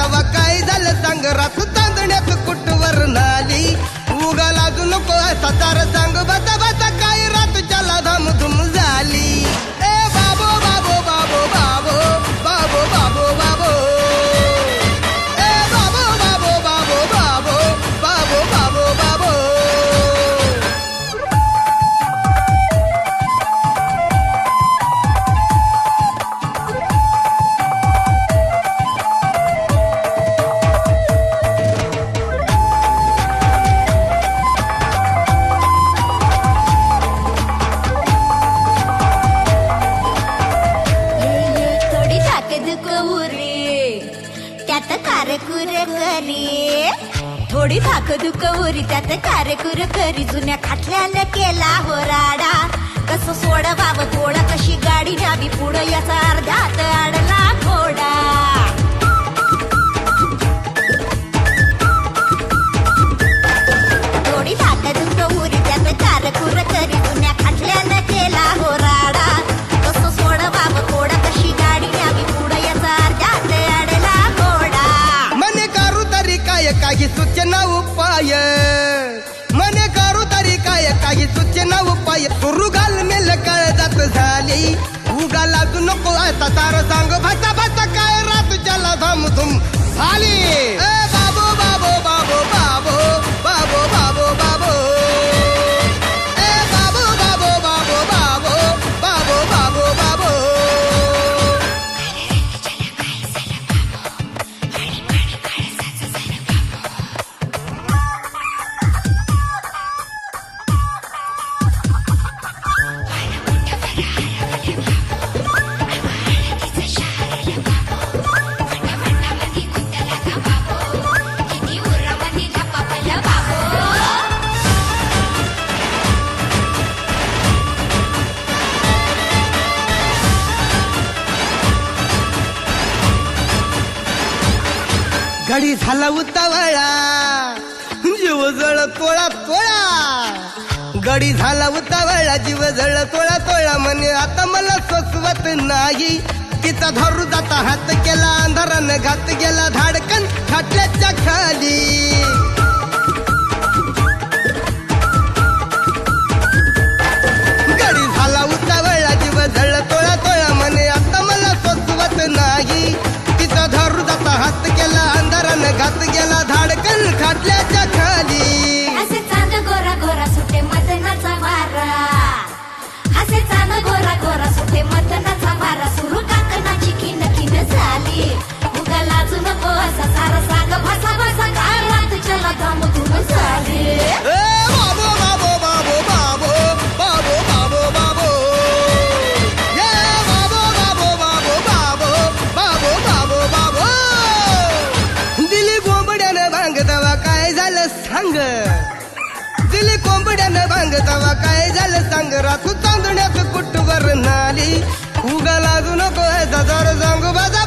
तवा काय झालं सांग रात तांदण्यात कुटवर नाली उगा लाजू नको असा तार सांग बता बता काय रात चला धामधूम झाली ए बाबो बाबो बाबो बाबो बाबो बाबो बाबो ए बाबो बाबो बाबो बाबो बाबो बाबो बाबो थोडी ताकद कवरी त्यात कारेकुर करी जुन्या खाटल्याला केला हो राडा कसं सोडवावं थोडा कशी गाडी न्यावी पुढं याचा अर्ध्यात अडला घोडा थोडी ताकद कवरी त्यात कारेकुर करी जुन्या खाटल्याला केला हो राडा कसं सोडवावं थोडा कशी गाडी न्यावी पुढं याचा अर्ध्यात अडला घोडा मने करू तरी काय काही सूचना उपाय मने करू तरी काय काही सूचना उपाय सुरू घाल मेल कळजात झाली उगा लागू नको असा तार सांग भाचा भाचा काय रात चला धामधूम झाली ए बाबो बाबो बाबो बाबो बाबो बाबो बाबो ए बाबो बाबो बाबो बाबो बाबो बाबो बाबो गडी झाला उतावळा जीव जळ तोळा तोळा गडी झाला उतावळा जीव जळ तोळा तोळा म्हणे आता मला सोसवत नाही तिचा धरू जाता हात केला अंधारानं घात गेला धाडकन खाटल्याच्या खाली गडी झाला उतावळा जीव जळ तोळा तोळा म्हणे आता मला सोसवत नाही तिचा धरू जाता हात केला अंधारानं घात गेला धाडकन खाटल्याच्या खाली असे चांद गोरा गोरा सुटे मदनाचा वारा असे चांद गोरा गोरा सुटे मदनाचा वारा सुरू काकणाची किन किन झाली उगा लाजू नको असा सारा सांग भासा भासा काय रात चला धामधूम झाली ए बाबो बाबो बाबो बाबो बाबो बाबो बाबो ये बाबो बाबो बाबो बाबो बाबो बाबो बाबो दिली कोंबड्यानं भांग तवा काय झालं सांग दिली कोंबड्यानं भांग तवा काय झालं सांग रातू तांदण्यात कुटवर नाली उगा लागू नको जर सांगू बाजा